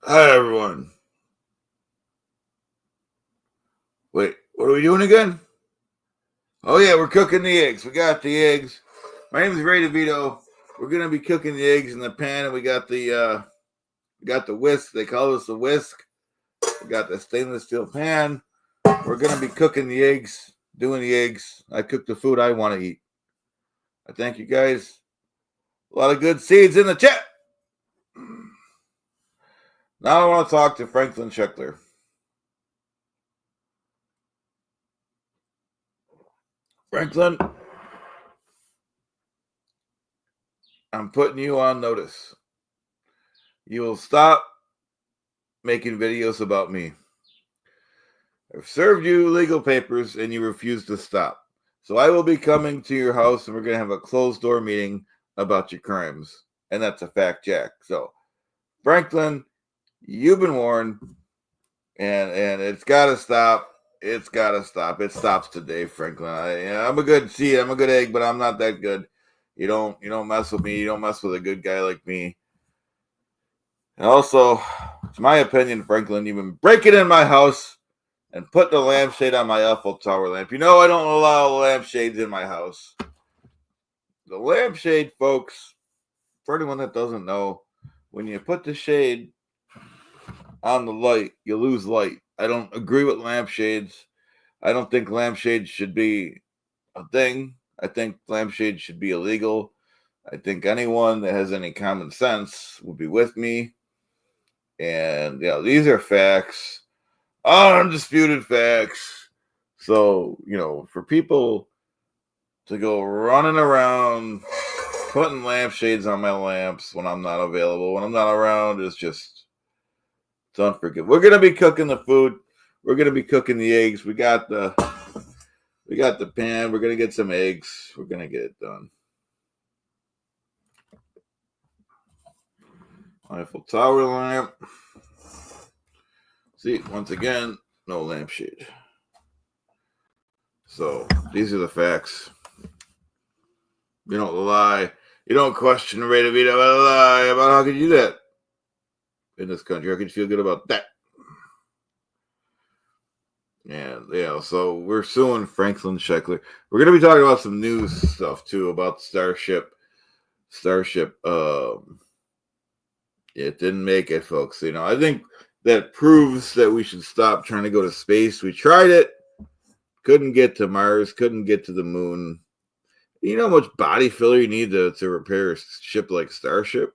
Hi, everyone. Wait, what are we doing again? Oh, yeah, we're cooking the eggs. We got the eggs. My name is Ray DeVito. We're going to be cooking the eggs in the pan, and we got the whisk. They call this the whisk. We got the stainless steel pan. We're going to be cooking the eggs, doing the eggs. I cook the food I want to eat. I thank you guys. A lot of good seeds in the chat. Now I want to talk to Franklin Scheckler. Franklin, I'm putting you on notice. You will stop making videos about me. I've served you legal papers and you refuse to stop. So I will be coming to your house and we're going to have a closed door meeting about your crimes. And that's a fact, Jack. So, Franklin, you've been warned and it's got to stop. It's got to stop. It stops today, Franklin. I'm a good seed. I'm a good egg, but I'm not that good. You don't mess with me. You don't mess with a good guy like me. And also, it's my opinion, Franklin, you've been breaking in my house and put the lampshade on my Eiffel Tower lamp. You know I don't allow lampshades in my house. The lampshade, folks, for anyone that doesn't know, when you put the shade on the light, you lose light. I don't agree with lampshades. I don't think lampshades should be a thing. I think lampshades should be illegal. I think anyone that has any common sense would be with me. And, these are facts. Undisputed facts. So, for people to go running around putting lampshades on my lamps when I'm not available, when I'm not around, it's unforgivable. We're gonna be cooking the food. We're gonna be cooking the eggs. We got the pan. We're gonna get some eggs. We're gonna get it done. Eiffel Tower lamp. See, once again, no lampshade. So these are the facts. You don't lie. You don't question Ray DeVito about a lie about how could you do that in this country. How could you feel good about that? And so we're suing Franklin Scheckler. We're gonna be talking about some news stuff too about Starship. It didn't make it, folks. I think that proves that we should stop trying to go to space. We tried it, couldn't get to Mars, couldn't get to the moon. You know how much body filler you need to repair a ship like Starship?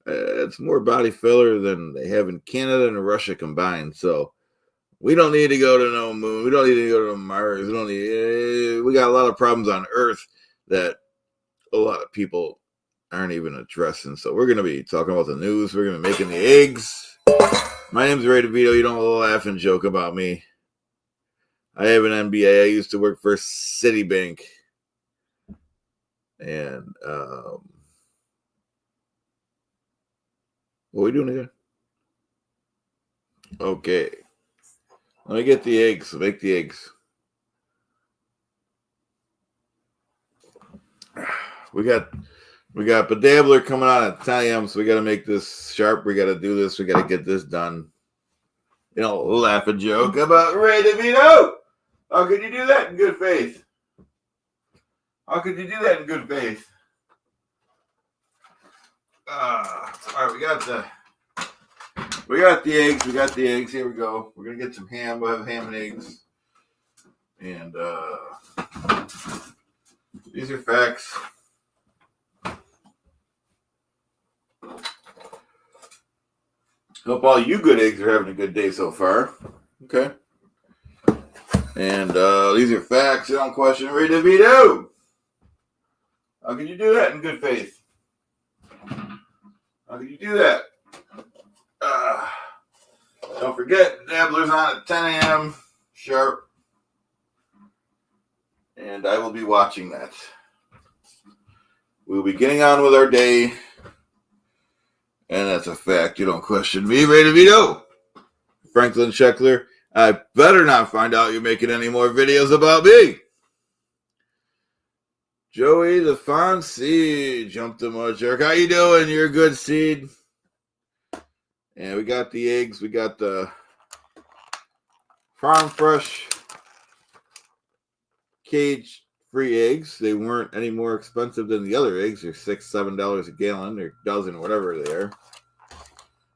It's more body filler than they have in Canada and Russia combined. So we don't need to go to no moon. We don't need to go to Mars. We got a lot of problems on Earth that a lot of people aren't even addressing. So we're going to be talking about the news. We're going to be making the eggs. My name's Ray DeVito. You don't laugh and joke about me. I have an MBA. I used to work for Citibank. And what are we doing again? Okay. Let me get the eggs. Make the eggs. We got Bedabbler coming on at 10 a.m. So we got to make this sharp. We got to do this. We got to get this done. Laugh and joke about Ray DeVito. How could you do that in good faith? How could you do that in good faith? All right, we got the eggs. We got the eggs. Here we go. We're gonna get some ham. We'll have ham and eggs. And these are facts. Hope all you good eggs are having a good day so far. Okay. And these are facts. You don't question Ray DeVito. How can you do that in good faith? How can you do that? Don't forget, Dabbler's on at 10 a.m. sharp. And I will be watching that. We'll be getting on with our day. And that's a fact. You don't question me, Ray DeVito. Franklin Scheckler, I better not find out you're making any more videos about me. Joey the Fonzie jumped to much. Eric, how you doing? You're a good seed. And we got the eggs. We got the farm fresh cage-free eggs. They weren't any more expensive than the other eggs. They're $6-7 a gallon or dozen, whatever they are.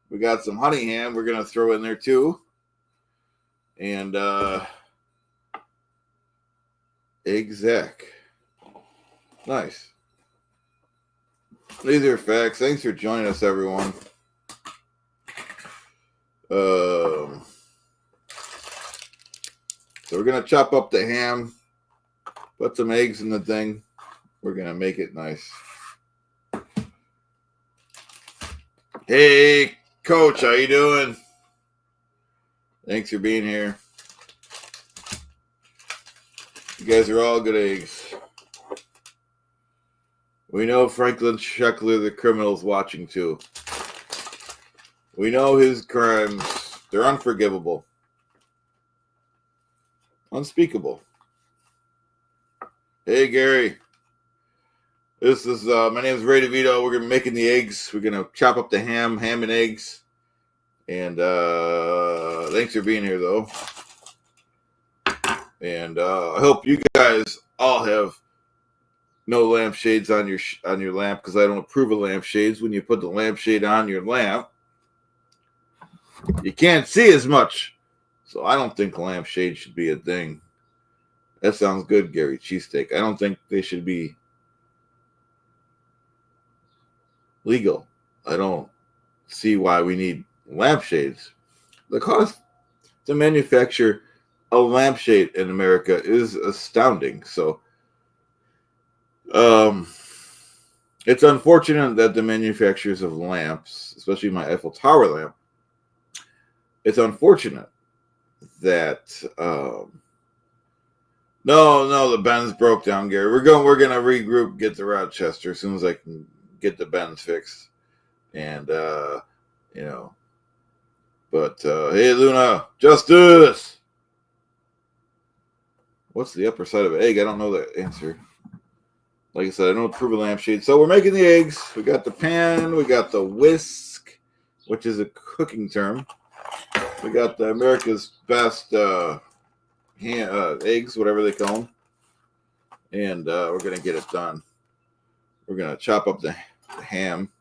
We got some honey ham we're going to throw in there too. And exact. Nice. These are facts. Thanks for joining us, everyone. So we're going to chop up the ham, put some eggs in the thing. We're going to make it nice. Hey, Coach, how you doing? Thanks for being here. You guys are all good eggs. We know Franklin Sheckler, the criminal's watching too. We know his crimes. They're unforgivable. Unspeakable. Hey, Gary. This is, my name is Ray DeVito. We're going to be making the eggs. We're going to chop up the ham and eggs. And thanks for being here, though. And I hope you guys all have no lampshades on your lamp, because I don't approve of lampshades. When you put the lampshade on your lamp, you can't see as much. So I don't think lampshade should be a thing. That sounds good, Gary. Cheesesteak. I don't think they should be legal. I don't see why we need lampshades. The cost to manufacture a lampshade in America is astounding. So it's unfortunate that the manufacturers of lamps, especially my Eiffel Tower lamp, it's unfortunate that no, the bends broke down, Gary. We're gonna regroup, get to Rochester as soon as I can get the bends fixed. And but hey, Luna, Justice. What's the upper side of an egg? I don't know that answer. Like I said, I don't approve of lampshade. So we're making the eggs. We got the pan. We got the whisk, which is a cooking term. We got the America's Best eggs, whatever they call them. And we're going to get it done. We're going to chop up the ham.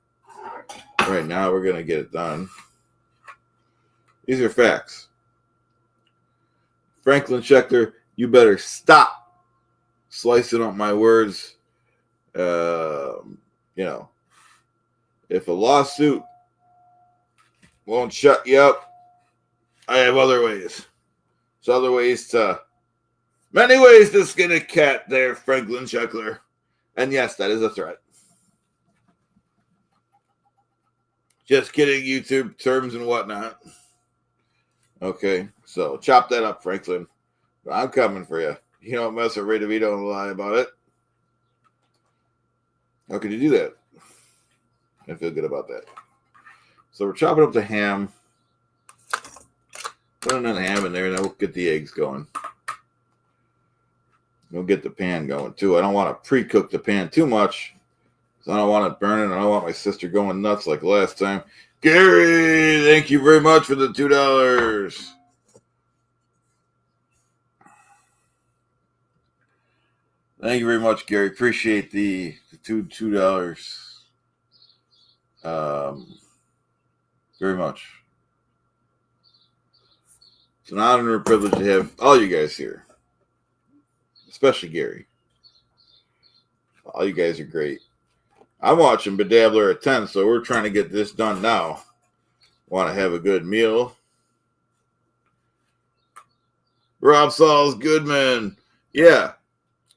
Right now, we're going to get it done. These are facts. Franklin Sheckler, you better stop slicing up my words. If a lawsuit won't shut you up, I have other ways. There's many ways to skin a cat there, Franklin Sheckler. And yes, that is a threat. Just kidding, YouTube terms and whatnot. Okay, so chop that up, Franklin. I'm coming for you. You don't mess with Ray DeVito and lie about it. How could you do that? I feel good about that. So we're chopping up the ham. Putting the ham in there, and then we'll get the eggs going. We'll get the pan going, too. I don't want to pre-cook the pan too much, because I don't want it burning. I don't want my sister going nuts like last time. Gary, thank you very much for the $2. Thank you very much, Gary. Appreciate the $2. Very much. It's an honor and a privilege to have all you guys here, especially Gary. All you guys are great. I'm watching Bedabbler at 10, so we're trying to get this done now. Want to have a good meal. Rob Sauls Goodman. Yeah.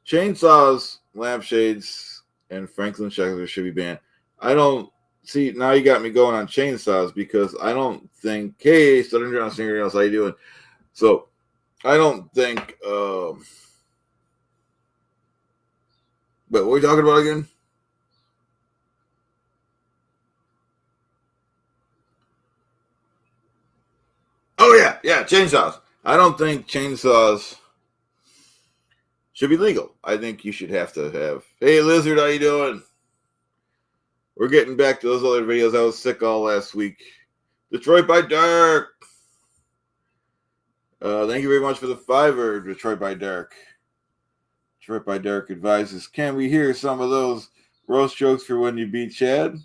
Chainsaws, lampshades, and Franklin Sheckler should be banned. I don't see, now you got me going on chainsaws, because I don't think, hey, Southern John Singer, how you doing? So I don't think but what are we talking about again? Oh yeah, chainsaws. I don't think chainsaws should be legal. I think you should have to have, hey Lizard, how you doing? We're getting back to those other videos. I was sick all last week. Detroit by Dark. Thank you very much for the $5, Detroit by Dark. Detroit by Dark advises, can we hear some of those roast jokes for when you beat Chad?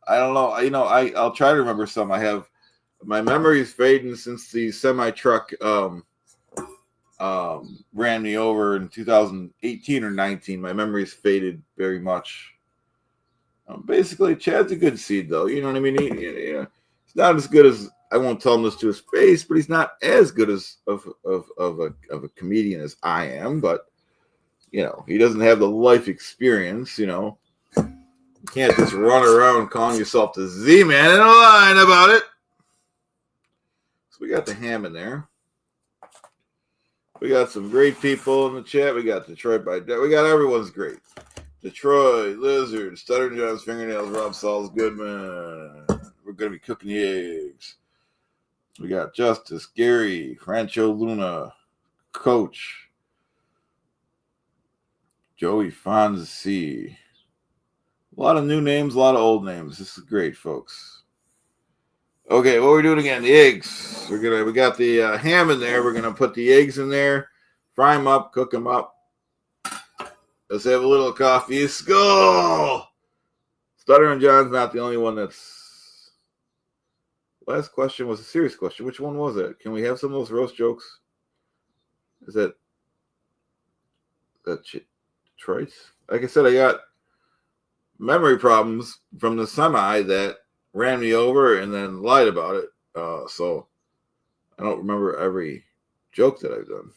I don't know. I'll try to remember some. I have my memory's fading since the semi-truck ran me over in 2018 or 19. My memory's faded very much. Basically, Chad's a good seed, though. You know what I mean? He's not as good as, I won't tell him this to his face, but he's not as good as of a comedian as I am. But he doesn't have the life experience. You can't just run around calling yourself the Z-Man and lying about it. So we got the ham in there. We got some great people in the chat. We got Detroit by Dark. We got everyone's great. Detroit, Lizard, Stuttering John's Fingernails, Rob Sauls, Goodman. We're going to be cooking the eggs. We got Justice, Gary, Rancho Luna, Coach, Joey Fonzie. A lot of new names, a lot of old names. This is great, folks. Okay, what are we doing again? The eggs. We got the ham in there. We're gonna put the eggs in there, fry them up, cook them up. Let's have a little coffee. Skull. Stuttering John's not the only one that's. Last question was a serious question. Which one was it? Can we have some of those roast jokes? Is that Detroit? Like I said, I got memory problems from the semi that ran me over and then lied about it. So I don't remember every joke that I've done.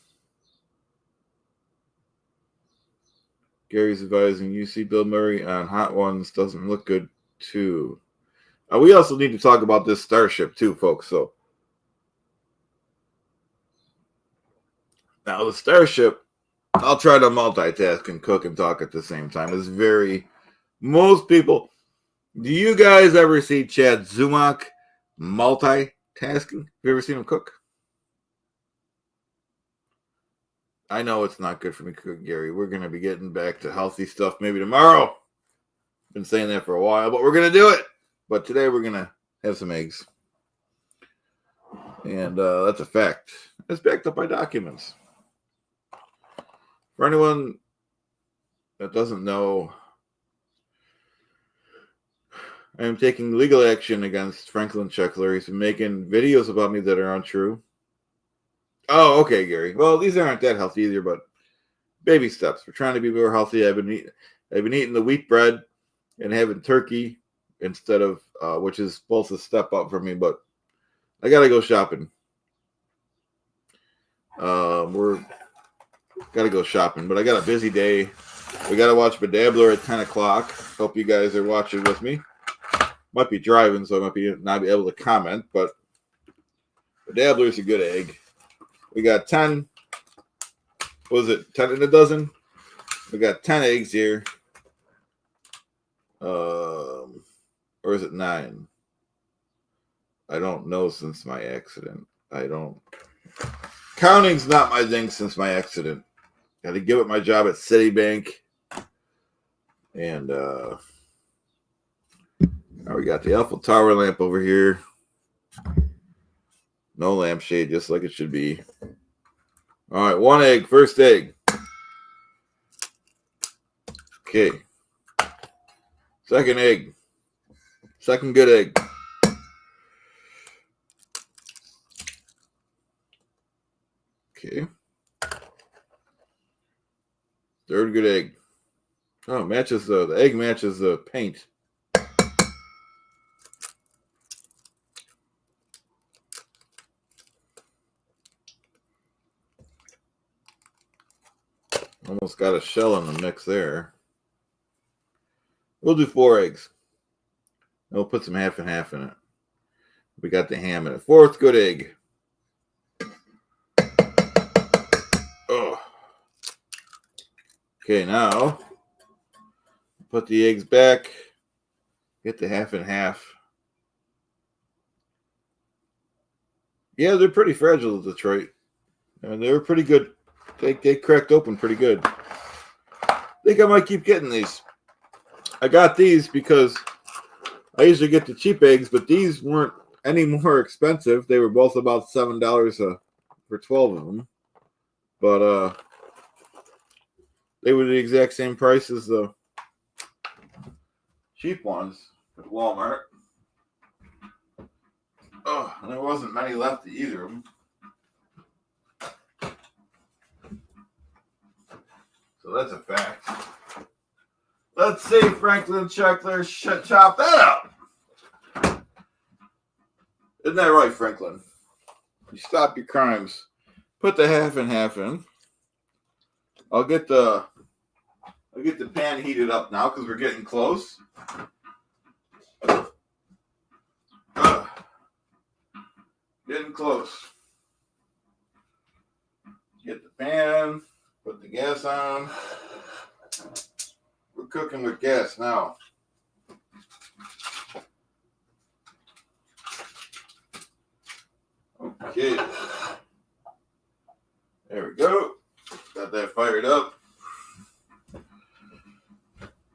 Gary's advising you see Bill Murray on Hot Ones doesn't look good too. We also need to talk about this Starship too, folks. So now the Starship, I'll try to multitask and cook and talk at the same time. Most people, do you guys ever see Chad Zumock multitasking? Have you ever seen him cook? I know it's not good for me to cook, Gary. We're going to be getting back to healthy stuff maybe tomorrow. Been saying that for a while, but we're going to do it. But today we're going to have some eggs. And that's a fact. It's backed up by documents. For anyone that doesn't know, I am taking legal action against Franklin Checkler. He's been making videos about me that are untrue. Oh, okay, Gary. Well, these aren't that healthy either, but baby steps. We're trying to be more healthy. I've been eating the wheat bread and having turkey instead of, which is both a step up for me, but I got to go shopping. We're got to go shopping, but I got a busy day. We got to watch Bedabbler at 10 o'clock. Hope you guys are watching with me. Might be driving, so I might not be able to comment, but Bedabbler is a good egg. We got 10. What was it? 10 in a dozen? We got 10 eggs here. Or is it 9? I don't know since my accident. Counting's not my thing since my accident. Got to give up my job at Citibank. And now we got the Eiffel Tower lamp over here. No lampshade, just like it should be. All right, 1 egg, first egg. Okay. Second egg. Second good egg. Okay. Third good egg. Oh, matches the egg matches the paint. Almost got a shell in the mix there. We'll do 4 eggs. We'll put some half and half in it. We got the ham in it. 4th good egg. Oh. Okay, now put the eggs back. Get the half and half. Yeah, they're pretty fragile, Detroit. And they were pretty good. They cracked open pretty good. I think I might keep getting these. I got these because I usually get the cheap eggs, but these weren't any more expensive. They were both about $7 for 12 of them. But they were the exact same price as the cheap ones at Walmart. Oh, and there wasn't many left of either of them. So that's a fact. Let's see, Franklin Checkler, chop that up. Isn't that right, Franklin? You stop your crimes. Put the half and half in. I'll get the pan heated up now because we're getting close. Getting close. Get the pan. Put the gas on. We're cooking with gas now. Okay. There we go. Got that fired up.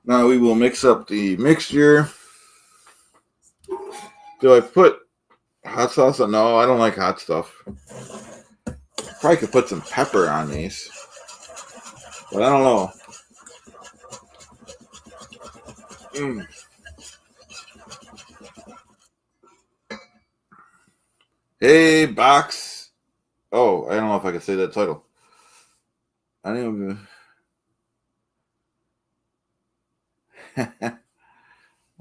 Now we will mix up the mixture. Do I put hot sauce on? No, I don't like hot stuff. Probably could put some pepper on these. But I don't know. Hey, box. Oh, I don't know if I can say that title. I don't even. I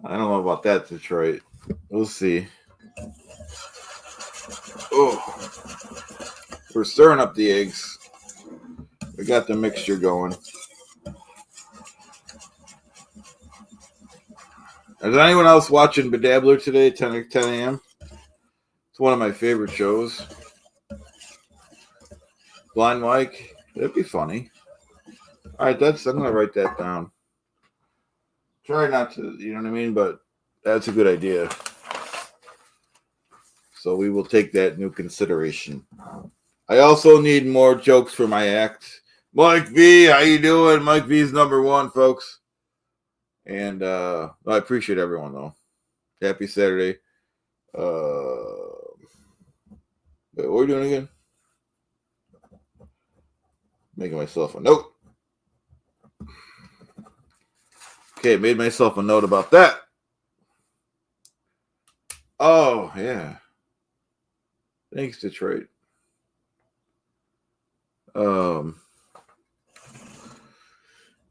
don't know about that, Detroit. We'll see. Oh, we're stirring up the eggs. We got the mixture going. Is anyone else watching Bedabbler today, 10 a.m.? It's one of my favorite shows. Blind Mike. That'd be funny. All right, I'm going to write that down. Try not to, you know what I mean? But that's a good idea. So we will take that into consideration. I also need more jokes for my act. Mike V, how you doing? Mike V's #1, folks. And I appreciate everyone, though. Happy Saturday. Wait, what are we doing again? Making myself a note. Okay, made myself a note about that. Oh, yeah. Thanks, Detroit.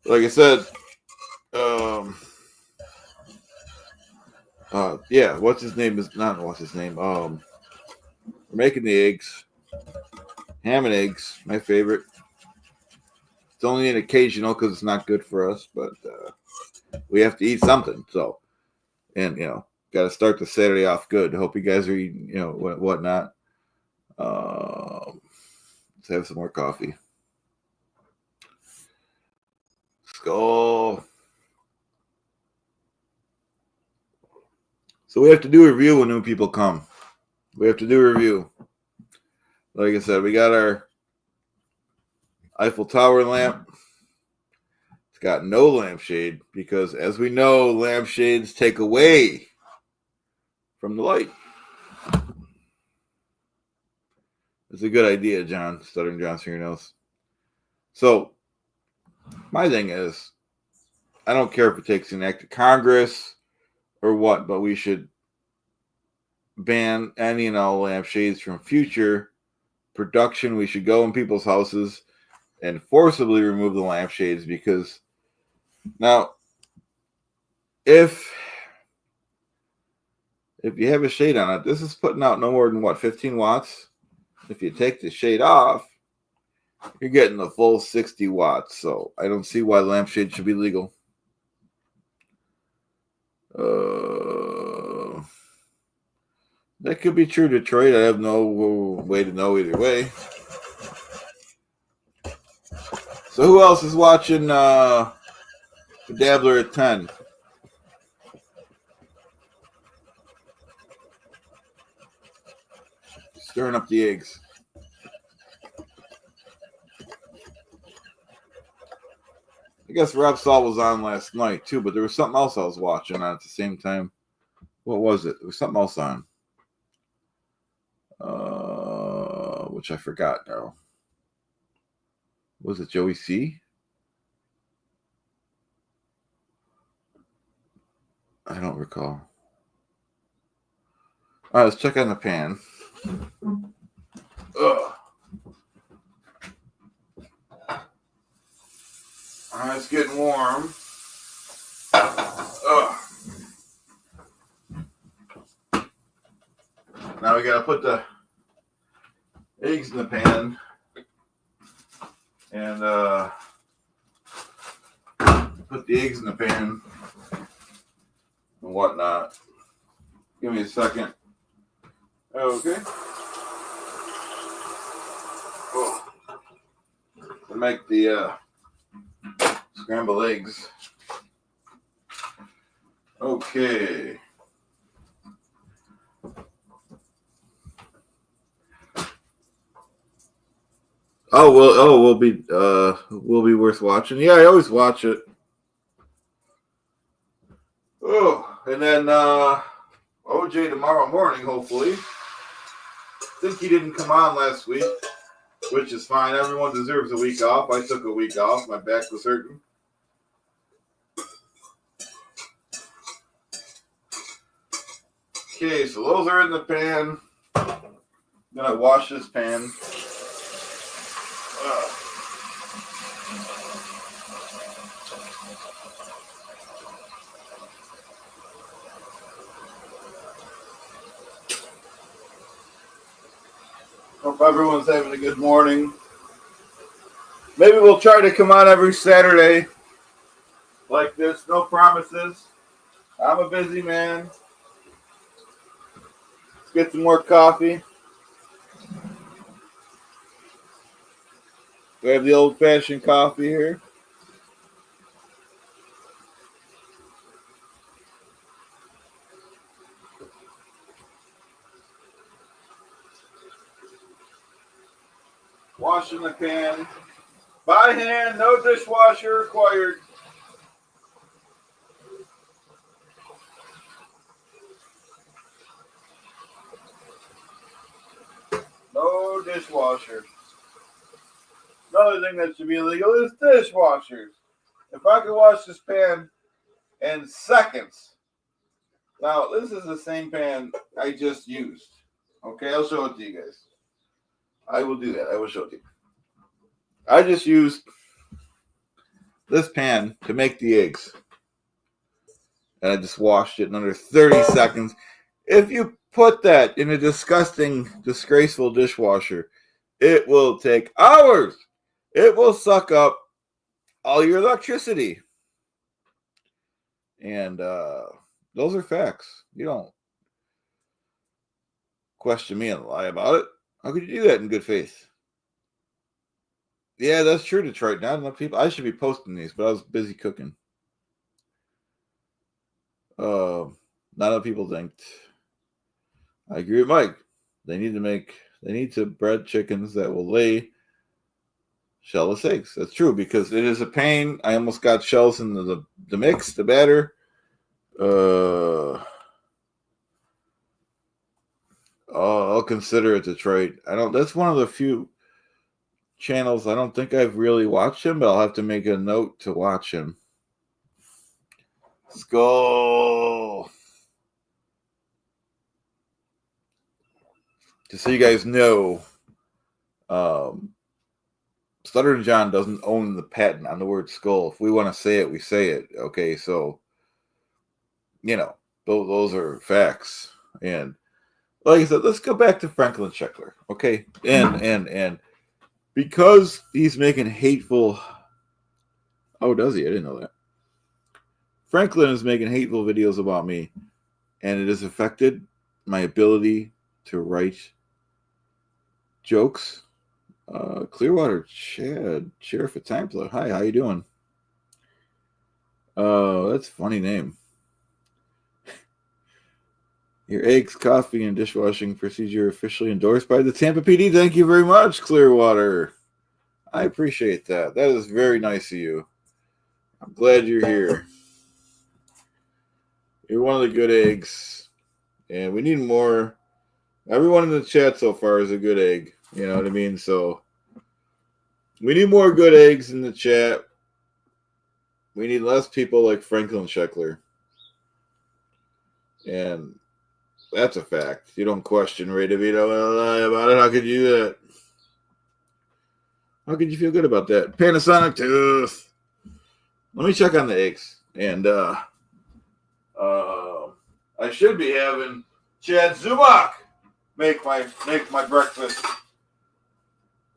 Like I said, yeah, what's his name? We're making the eggs. Ham and eggs, my favorite. It's only an occasional because it's not good for us, but we have to eat something. So, and got to start the Saturday off good. Hope you guys are eating, whatnot. Let's have some more coffee. Skull. So we have to do a review when new people come. We have to do a review. Like I said, we got our Eiffel Tower lamp. It's got no lampshade because, as we know, lampshades take away from the light. It's a good idea, John. Stuttering John's fingernails. So, my thing is, I don't care if it takes an act of Congress or what, but we should ban any and all lampshades from future production. We should go in people's houses and forcibly remove the lampshades because now, if you have a shade on it, this is putting out no more than 15 watts. If you take the shade off, you're getting the full 60 watts. So I don't see why lampshade should be legal. That could be true, Detroit. I have no way to know either way. So who else is watching Dabbler at 10? Stirring up the eggs. I guess Rob Saul was on last night too, but there was something else I was watching on at the same time. What was it? There was something else on. which I forgot now. Was it Joey C? I don't recall. All right, let's check on the pan. Ugh. All right, it's getting warm. Ugh. Now we gotta put the eggs in the pan and put the eggs in the pan and whatnot. Give me a second. Okay. Oh. To make the scrambled eggs. Okay. We'll be worth watching. Yeah, I always watch it. Oh, and then OJ tomorrow morning, hopefully. I think he didn't come on last week, which is fine. Everyone deserves a week off. I took a week off. My back was hurting. Okay, so those are in the pan. I'm gonna wash this pan. Hope everyone's having a good morning. Maybe we'll try to come on every Saturday like this. No promises. I'm a busy man. Let's get some more coffee. We have the old-fashioned coffee here. Washing the pan. By hand, no dishwasher required. No dishwasher. Another thing that should be illegal is dishwashers. If I could wash this pan in seconds. Now, this is the same pan I just used. Okay, I'll show it to you guys. I will do that. I will show it to you. I just used this pan to make the eggs. And I just washed it in under 30 seconds. If you put that in a disgusting, disgraceful dishwasher, it will take hours. It will suck up all your electricity. And those are facts. You don't question me and lie about it. How could you do that in good faith? Yeah, that's true, Detroit. Not enough people. I should be posting these, but I was busy cooking. Not enough people think. I agree with Mike. They need to bred chickens that will lay shellless eggs. That's true, because it is a pain. I almost got shells in the mix, the batter. I'll consider it, Detroit. That's one of the few channels I don't think I've really watched him, but I'll have to make a note to watch him. Skull. Just so you guys know, Stuttering John doesn't own the patent on the word skull. If we want to say it, we say it. Okay, so those are facts. And like I said, let's go back to Franklin Scheckler. Okay, and because he's making hateful. Oh, does he? I didn't know that. Franklin is making hateful videos about me, and it has affected my ability to write jokes. Clearwater Chad, Sheriff of Templar. Hi, how you doing? That's a funny name. Your eggs, coffee, and dishwashing procedure officially endorsed by the Tampa PD. Thank you very much, Clearwater. I appreciate that. That is very nice of you. I'm glad you're here. You're one of the good eggs, and we need more Everyone in the chat so far is a good egg. You know what I mean? So we need more good eggs in the chat. We need less people like Franklin Scheckler. And that's a fact. You don't question Ray DeVito lie about it. How could you do that? How could you feel good about that? Panasonic tooth. Let me check on the eggs. And I should be having Chad Zubak make my breakfast.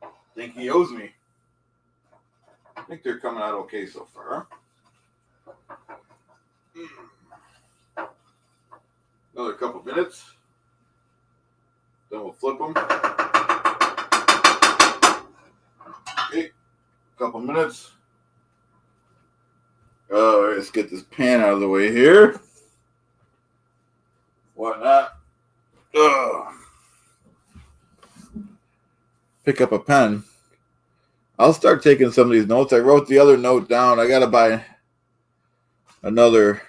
I think he owes me. I think they're coming out okay so far. Another couple minutes. Then we'll flip them. Okay, couple minutes. Let's get this pan out of the way here. Whatnot. Pick up a pen. I'll start taking some of these notes. I wrote the other note down. I gotta buy another.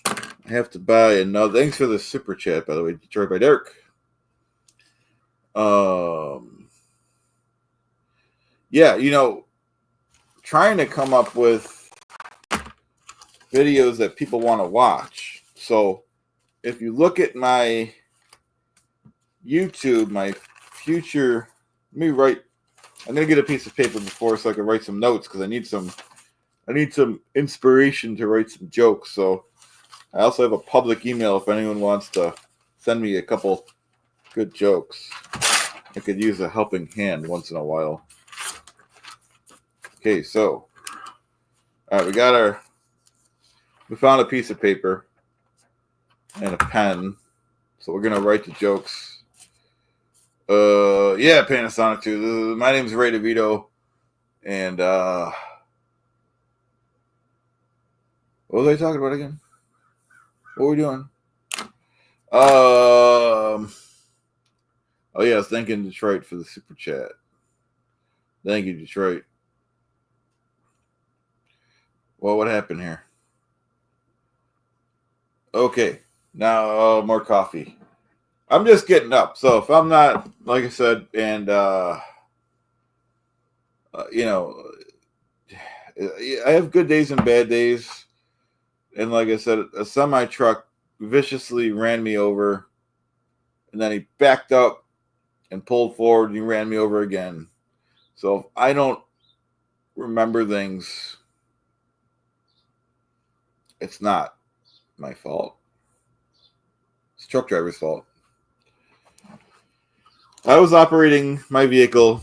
I have to buy another. Thanks for the super chat, by the way. Detroit by Derek. Yeah, you know, trying to come up with videos that people want to watch. So if you look at my YouTube, my future, let me write. I'm gonna get a piece of paper before so I can write some notes because I need some inspiration to write some jokes. So I also have a public email if anyone wants to send me a couple good jokes. I could use a helping hand once in a while. Okay, so all right, we found a piece of paper and a pen. So we're gonna write the jokes. Yeah, Panasonic too. My name's Ray DeVito, and what was I talking about again? What were we doing? Oh yeah, I was thanking Detroit for the super chat. Thank you, Detroit. Well, what happened here? Okay, now more coffee. I'm just getting up, so if I'm not, like I said, and you know, I have good days and bad days, and like I said, a semi truck viciously ran me over, and then he backed up and pulled forward, and he ran me over again. So if I don't remember things, it's not my fault. It's the truck driver's fault. I was operating my vehicle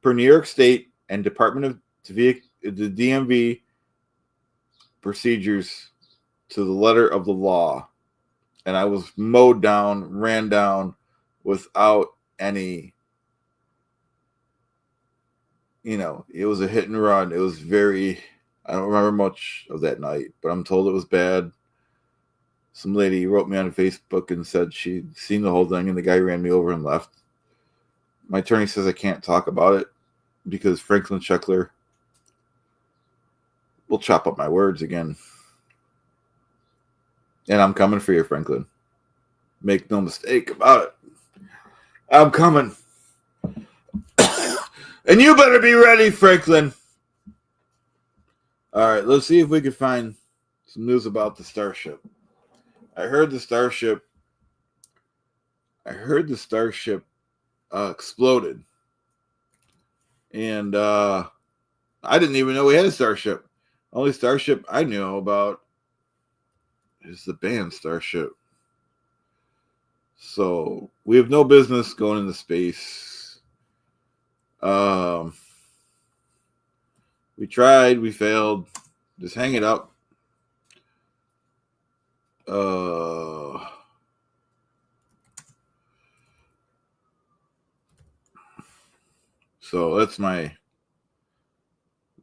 per New York State and Department of the DMV procedures to the letter of the law. And I was mowed down, ran down without any, it was a hit and run. It was I don't remember much of that night, but I'm told it was bad. Some lady wrote me on Facebook and said she'd seen the whole thing and the guy ran me over and left. My attorney says I can't talk about it because Franklin Scheckler will chop up my words again. And I'm coming for you, Franklin. Make no mistake about it. I'm coming. And you better be ready, Franklin. All right, let's see if we can find some news about the Starship. I heard the Starship exploded. And I didn't even know we had a Starship. Only Starship I knew about is the band Starship. So we have no business going into space. We tried, we failed. Just hang it up. So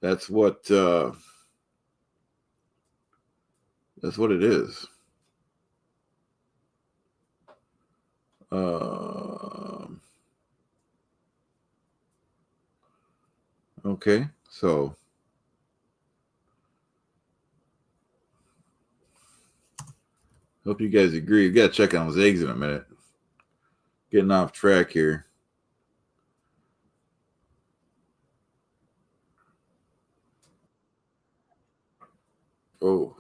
that's what it is. Okay, so hope you guys agree. You gotta check on those eggs in a minute. getting off track here. Oh.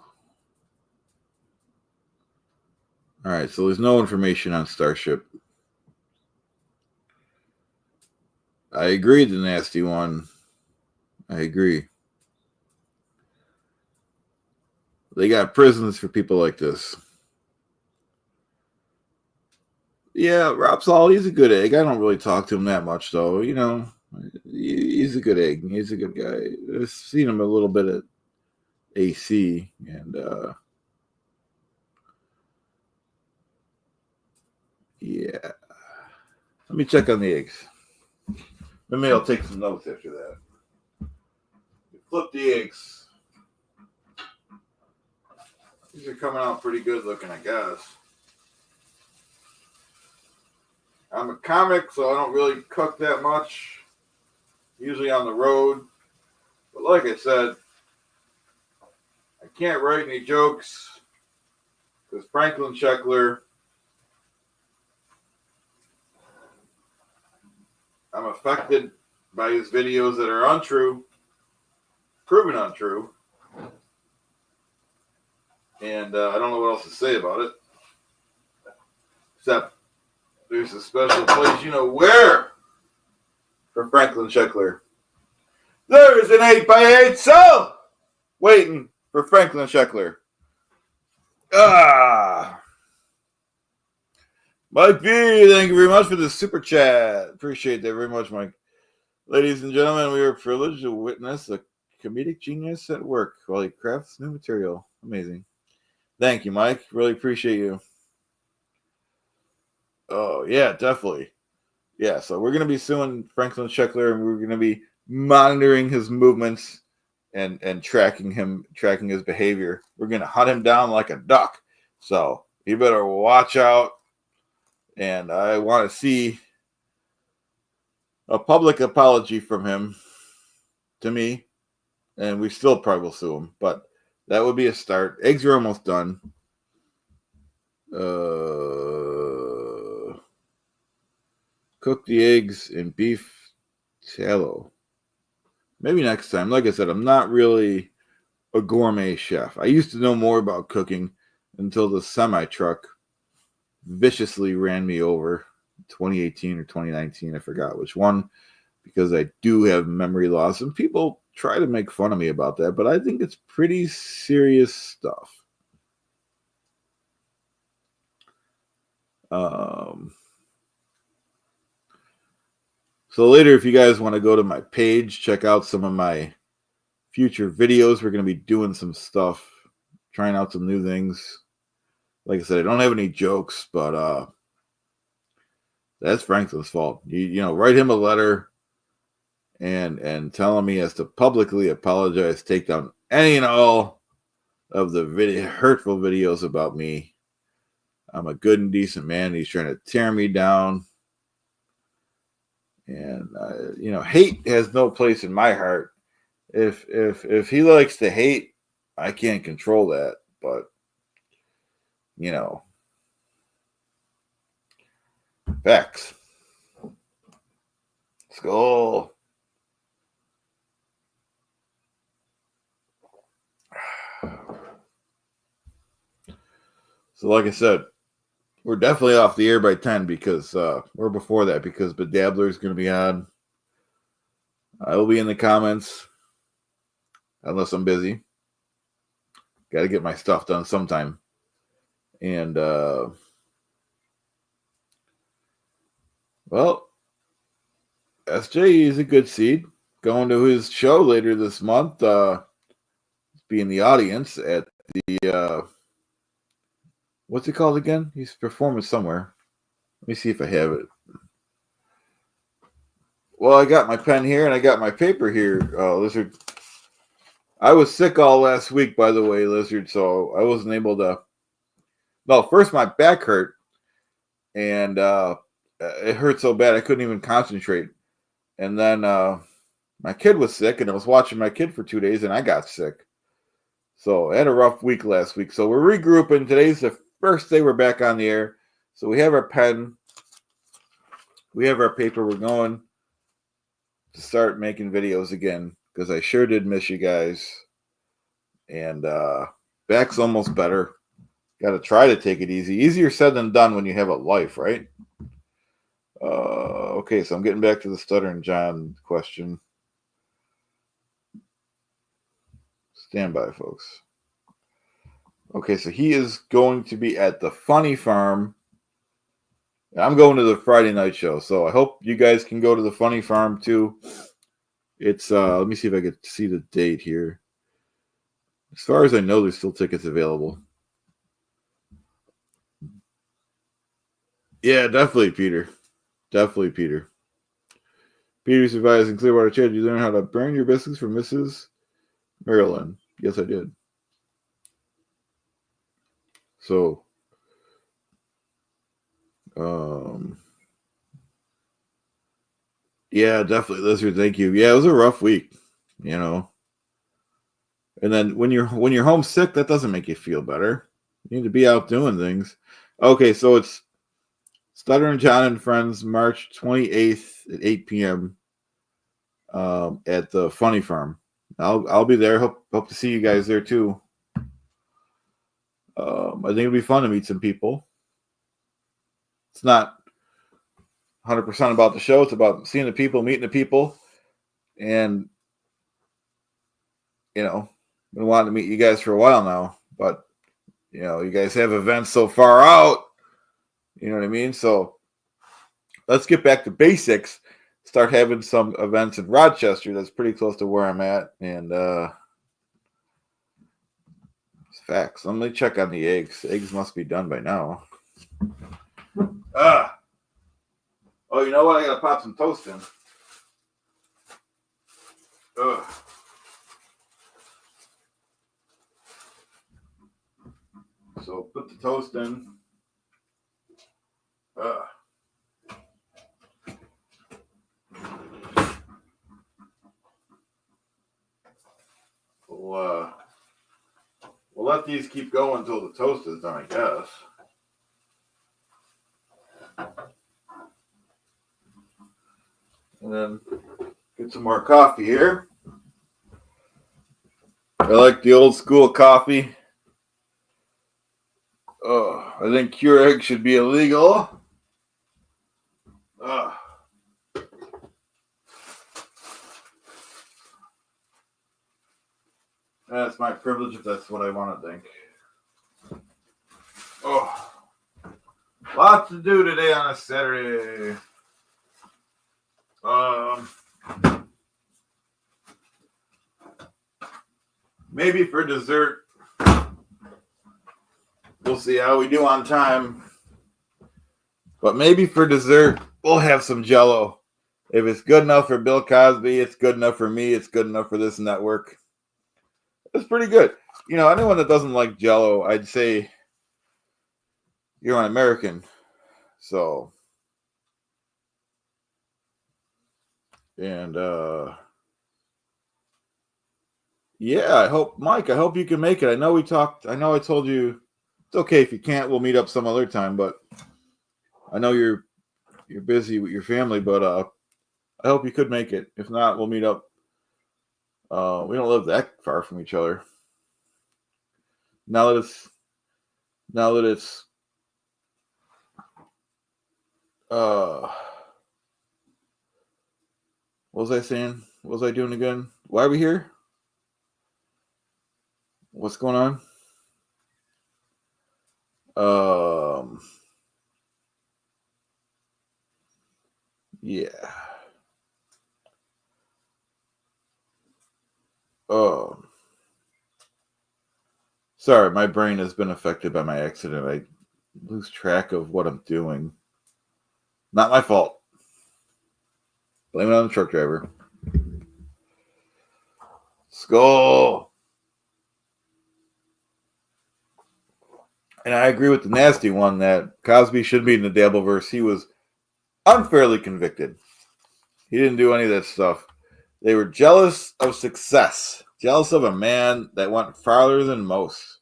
All right, so there's no information on Starship. I agree, the nasty one. I agree. They got prisons for people like this. Yeah, Rob Saul, he's a good egg. I don't really talk to him that much, though. You know, he's a good egg. He's a good guy. I've seen him a little bit at AC, and yeah. Let me check on the eggs. Maybe I'll take some notes after that. Flip the eggs. These are coming out pretty good looking, I guess. I'm a comic, so I don't really cook that much. Usually on the road. But like I said, I can't write any jokes because Franklin Sheckler, I'm affected by his videos that are untrue, proven untrue. And I don't know what else to say about it. Except there's a special place, you know where, for Franklin Sheckler. There's an 8x8 cell waiting for Franklin Sheckler. Mike B, thank you very much for the super chat. Appreciate that very much, Mike. Ladies and gentlemen, we are privileged to witness a comedic genius at work while he crafts new material. Amazing. Thank you, Mike. Really appreciate you. Oh, yeah, definitely. Yeah, so we're going to be suing Franklin Sheckler, and we're going to be monitoring his movements and tracking his behavior. We're going to hunt him down like a duck. So you better watch out. And I want to see a public apology from him to me. And we still probably will sue him. But that would be a start. Eggs are almost done. Cook the eggs in beef tallow. Maybe next time. Like I said, I'm not really a gourmet chef. I used to know more about cooking until the semi-truck viciously ran me over. 2018 or 2019, I forgot which one, because I do have memory loss. And people try to make fun of me about that, but I think it's pretty serious stuff. So later, if you guys want to go to my page, check out some of my future videos. We're going to be doing some stuff, trying out some new things. Like I said, I don't have any jokes, but that's Franklin's fault. You know, write him a letter and tell him he has to publicly apologize, take down any and all of the hurtful videos about me. I'm a good and decent man. He's trying to tear me down. And you know, hate has no place in my heart. If he likes to hate, I can't control that. But you know, facts. Let's go. So, like I said, we're definitely off the air by 10 because we're before that because Bedabbler is going to be on. I will be in the comments unless I'm busy. Got to get my stuff done sometime. And, well, SJ is a good seed. Going to his show later this month. Be in the audience at the, what's it called again? He's performing somewhere. Let me see if I have it. Well, I got my pen here and I got my paper here, Lizard. I was sick all last week, by the way, Lizard, so I wasn't able to. No, first my back hurt, and it hurt so bad I couldn't even concentrate. And then my kid was sick, and I was watching my kid for 2 days, and I got sick. So I had a rough week last week. So we're regrouping. Today's the first day we're back on the air. So we have our pen. we have our paper. We're going to start making videos again because I sure did miss you guys. And back's almost better. Got to try to take it easy. Easier said than done when you have a life, right? Okay, so I'm getting back to the Stuttering John question. Stand by, folks. Okay, so he is going to be at the Funny Farm. I'm going to the Friday night show, so I hope you guys can go to the Funny Farm too. It's let me see if I can see the date here. As far as I know, there's still tickets available. Yeah, definitely, Peter. Definitely, Peter. Peter's advice in Clearwater Chat. You learn how to burn your biscuits from Mrs. Marilyn. Yes, I did. So, yeah, definitely, Lizard. Thank you. Yeah, it was a rough week, you know. And then when you're homesick, that doesn't make you feel better. You need to be out doing things. Okay, so it's Stuttering John and Friends, March 28th at 8 p.m. At the Funny Farm. I'll be there. Hope to see you guys there too. I think it'll be fun to meet some people. It's not 100% about the show. It's about seeing the people, meeting the people, and you know, been wanting to meet you guys for a while now. But you know, you guys have events so far out. You know what I mean? So let's get back to basics. Start having some events in Rochester. That's pretty close to where I'm at, and it's facts. Let me check on the eggs. Eggs must be done by now. Oh, you know what? I gotta pop some toast in. Ugh. So put the toast in. We'll let these keep going until the toast is done, I guess. And then get some more coffee here. I like the old school coffee. I think Keurig should be illegal. That's my privilege if that's what I want to think. Lots to do today on a Saturday. Maybe for dessert. We'll see how we do on time. But maybe for dessert, we'll have some Jell-O. If it's good enough for Bill Cosby, it's good enough for me. It's good enough for this network. It's pretty good. You know, anyone that doesn't like Jell-O, I'd say you're an American. So, and yeah, I hope, Mike, I hope you can make it. I know we talked. I know I told you it's okay if you can't. We'll meet up some other time. But I know you're busy with your family. But I hope you could make it. If not, we'll meet up. We don't live that far from each other. Now that it's what was I saying? What was I doing again? Why are we here? What's going on? Yeah. Sorry, my brain has been affected by my accident. I lose track of what I'm doing. Not my fault. Blame it on the truck driver. Skull. And I agree with the nasty one that Cosby should be in the Dabbleverse. He was unfairly convicted. He didn't do any of that stuff. They were jealous of success. Jealous of a man that went farther than most.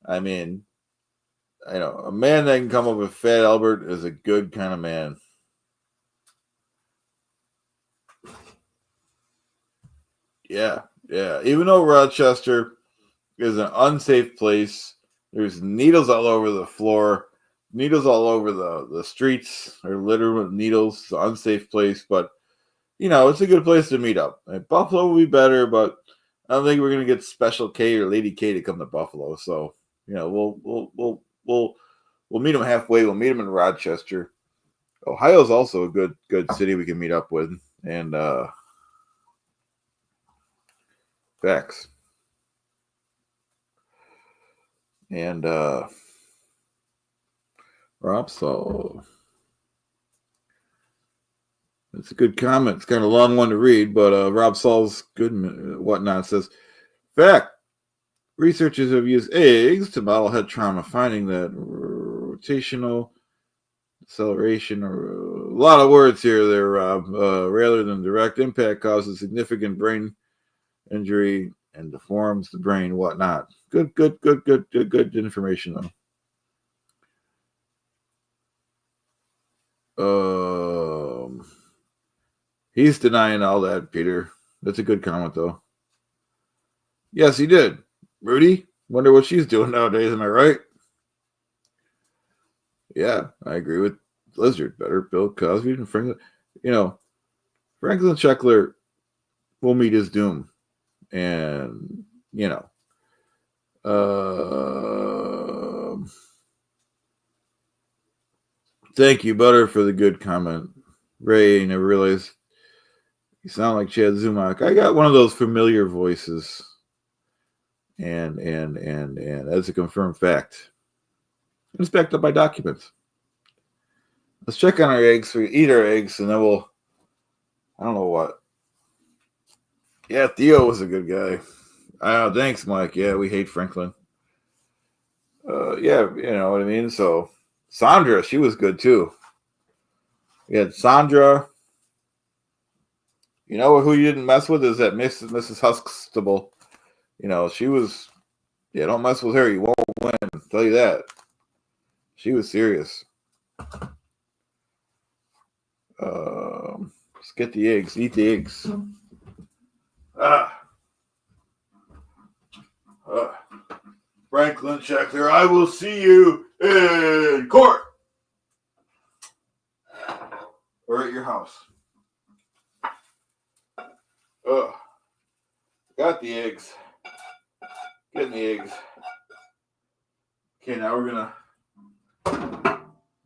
I mean, I know a man that can come up with Fat Albert is a good kind of man. Yeah. Even though Rochester is an unsafe place, there's needles all over the floor, needles all over the streets are littered with needles. It's an unsafe place, but it's a good place to meet up. Buffalo will be better, but I don't think we're gonna get Special K or Lady K to come to Buffalo. So we'll meet them halfway. We'll meet them in Rochester. Ohio's also a good city we can meet up with, and facts. And Rob Saul. It's a good comment. It's kind of a long one to read, but Rob Saul's good whatnot says, fact, researchers have used eggs to model head trauma, finding that rotational acceleration, or a lot of words here there, Rob, rather than direct impact causes significant brain injury and deforms the brain, whatnot. Good information, though. He's denying all that, Peter. That's a good comment, though. Yes, he did. Rudy, wonder what she's doing nowadays, am I right? Yeah, I agree with Lizard. Better Bill Cosby and Franklin. Franklin Checkler will meet his doom. And, thank you, Butter, for the good comment. Ray, I never realized you sound like Chad Zumock. I got one of those familiar voices. And that's a confirmed fact. It's backed up by documents. Let's check on our eggs. We eat our eggs, and then I don't know what. Yeah, Theo was a good guy. Thanks, Mike. Yeah, we hate Franklin. Yeah, you know what I mean? So, Sandra, she was good, too. We had Sandra. You know who you didn't mess with is that Mrs. Huxtable. She was... Yeah, don't mess with her. You won't win. I'll tell you that. She was serious. Let's get the eggs. Eat the eggs. Franklin Checkler, I will see you in court. Or at your house. Got the eggs. Getting the eggs. Okay, now we're going to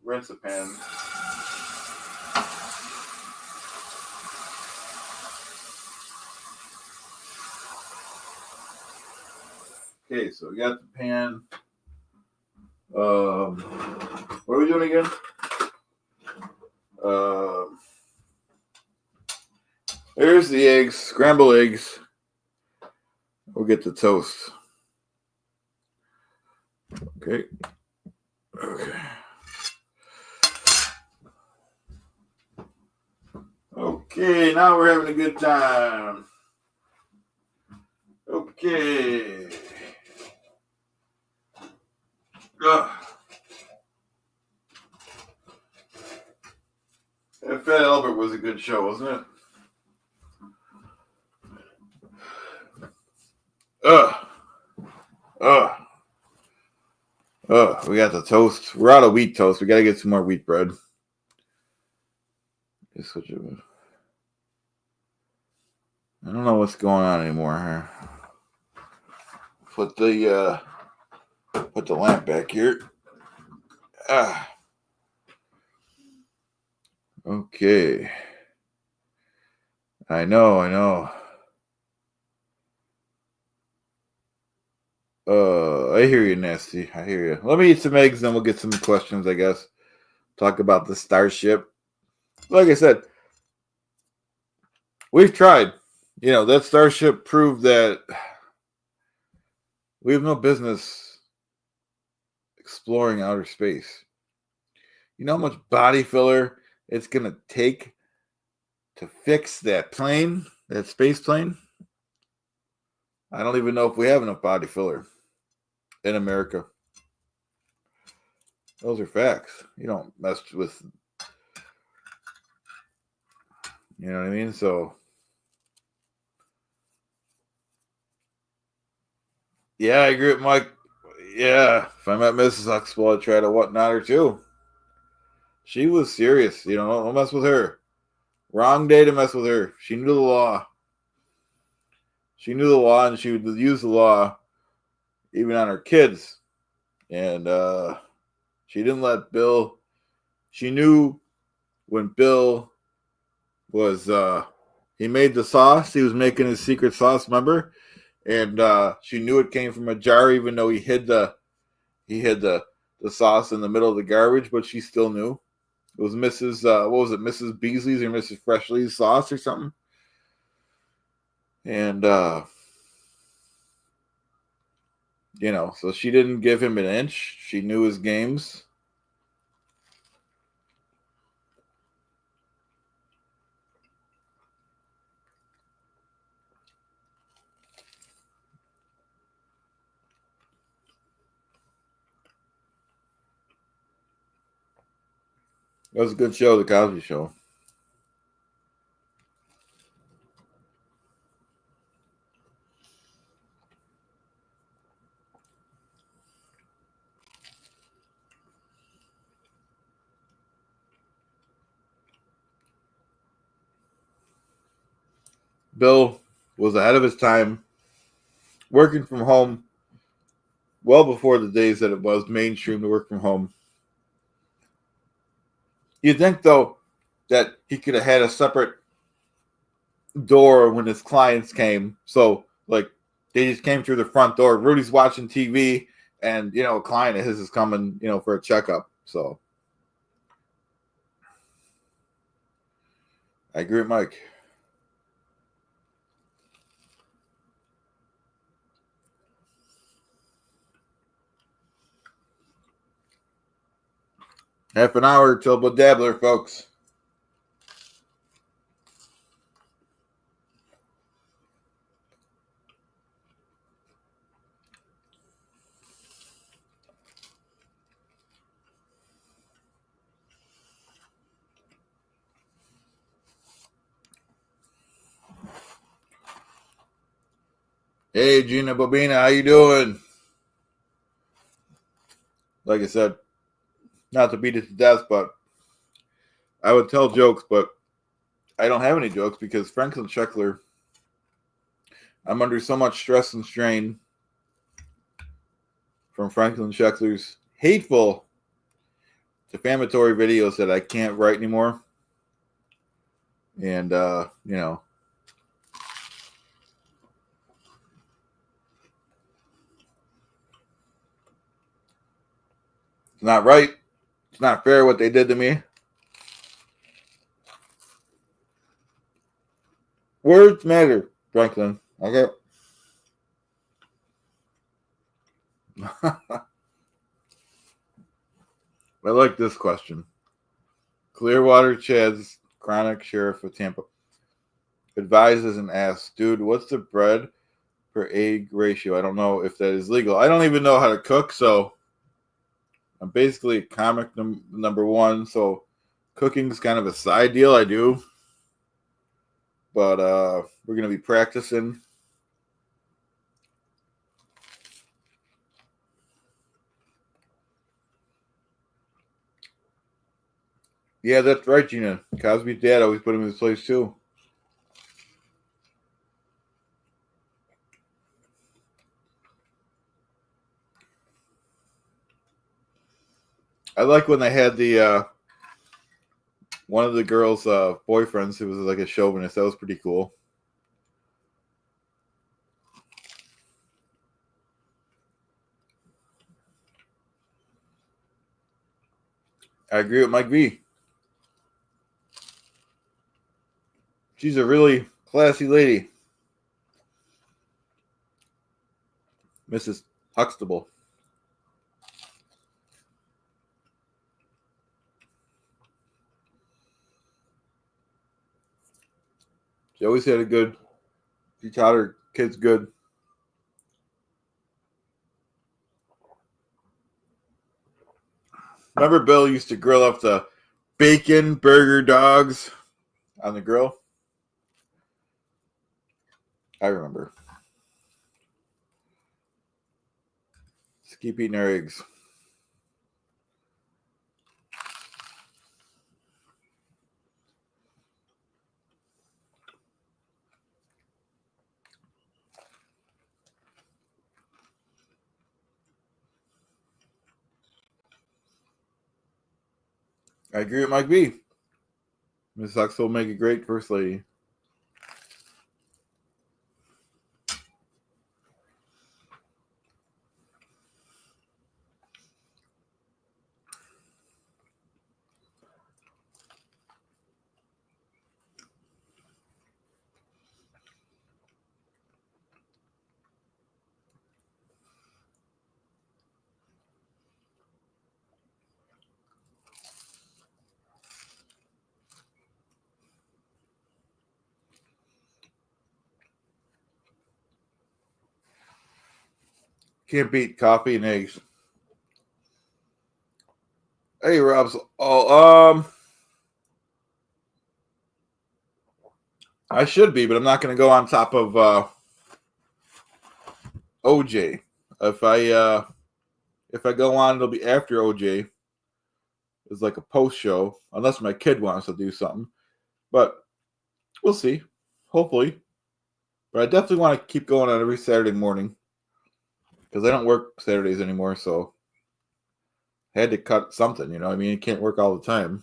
rinse the pan. Okay, so we got the pan. What are we doing again? There's the eggs, scrambled eggs. We'll get the toast. Okay. Okay, now we're having a good time. Okay. That Fat Albert was a good show, wasn't it? We got the toast. We're out of wheat toast. We got to get some more wheat bread. I don't know what's going on anymore here. Put the lamp back here. Okay. I know. I hear you, Nasty. I hear you. Let me eat some eggs, then we'll get some questions, I guess. Talk about the Starship. Like I said, we've tried. That Starship proved that we have no business exploring outer space. You know how much body filler it's going to take to fix that plane, that space plane? I don't even know if we have enough body filler in America. Those are facts. You don't mess with, you know what I mean? So, Yeah, I agree with Mike. Yeah, if I met Mrs. Huxtable, I'd try to whatnot her too. She was serious. Don't mess with her. Wrong day to mess with her. She knew the law. She knew the law, and she would use the law even on her kids. And she didn't let Bill. She knew when Bill was he made the sauce. He was making his secret sauce, remember? And she knew it came from a jar, even though he hid the sauce in the middle of the garbage. But she still knew it was Mrs. What was it, Mrs. Beasley's or Mrs. Freshley's sauce or something? And so she didn't give him an inch. She knew his games. It was a good show, The Cosby Show. Bill was ahead of his time, working from home well before the days that it was mainstream to work from home. You'd think, though, that he could have had a separate door when his clients came. So, like, they just came through the front door. Rudy's watching TV, and, a client of his is coming, for a checkup. So, I agree with Mike. Half an hour till Dabbler, folks. Hey, Gina Bobina, how you doing? Like I said, not to beat it to death, but I would tell jokes, but I don't have any jokes because Franklin Sheckler, I'm under so much stress and strain from Franklin Sheckler's hateful, defamatory videos that I can't write anymore. And, it's not right. It's not fair what they did to me. Words matter, Franklin. Okay. I like this question. Clearwater Chad's chronic sheriff of Tampa advises and asks, dude, what's the bread per egg ratio? I don't know if that is legal. I don't even know how to cook, so I'm basically a comic number one. So cooking's kind of a side deal I do. But we're going to be practicing. Yeah, that's right, Gina. Cosby's dad always put him in his place, too. I like when they had the one of the girls' boyfriends who was like a chauvinist. That was pretty cool. I agree with Mike V. She's a really classy lady. Mrs. Huxtable. She always had a good, she taught her kids good. Remember Bill used to grill up the bacon burger dogs on the grill? I remember. Keep eating our eggs. I agree with Mike B. Miss Huxley will make a great first lady. Can't beat coffee and eggs. Hey, Rob's. I should be, but I'm not going to go on top of OJ. If I go on, it'll be after OJ. It's like a post show, unless my kid wants to do something. But we'll see. Hopefully. But I definitely want to keep going on every Saturday morning because I don't work Saturdays anymore, so I had to cut something, you know. I mean, you can't work all the time.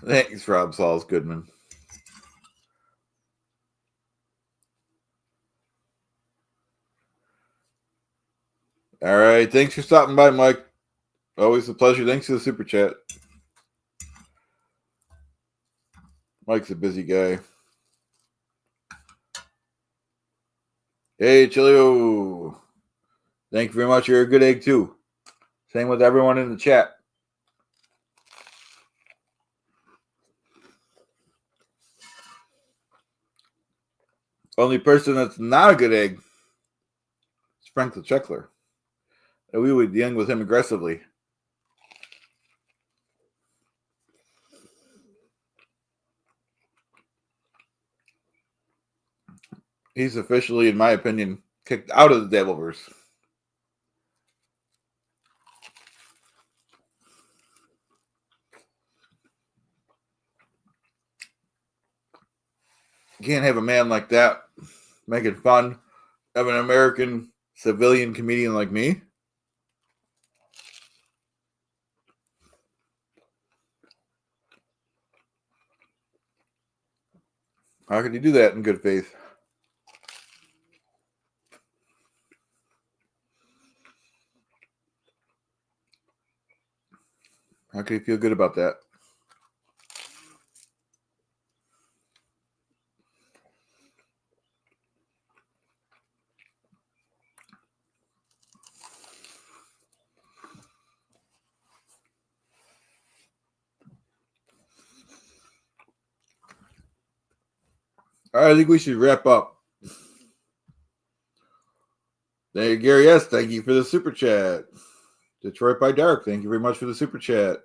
Thanks, Rob Sauls Goodman. All right. Thanks for stopping by, Mike. Always a pleasure. Thanks for the super chat. Mike's a busy guy. Hey, Chilio. Thank you very much. You're a good egg, too. Same with everyone in the chat. Only person that's not a good egg is Frank the Checkler. And we would young with him aggressively. He's officially, in my opinion, kicked out of the Devilverse. You can't have a man like that making fun of an American civilian comedian like me. How could you do that in good faith? How could you feel good about that? All right, I think we should wrap up. Thank you, Gary S. Thank you for the super chat. Detroit by Dark, thank you very much for the super chat.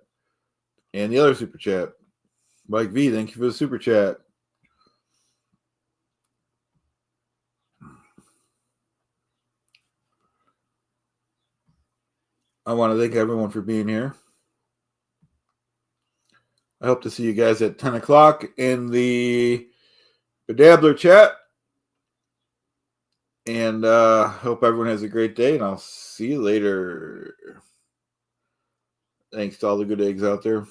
And the other super chat. Mike V, thank you for the super chat. I want to thank everyone for being here. I hope to see you guys at 10 o'clock in the Bedabbler chat. And hope everyone has a great day, and I'll see you later. Thanks to all the good eggs out there.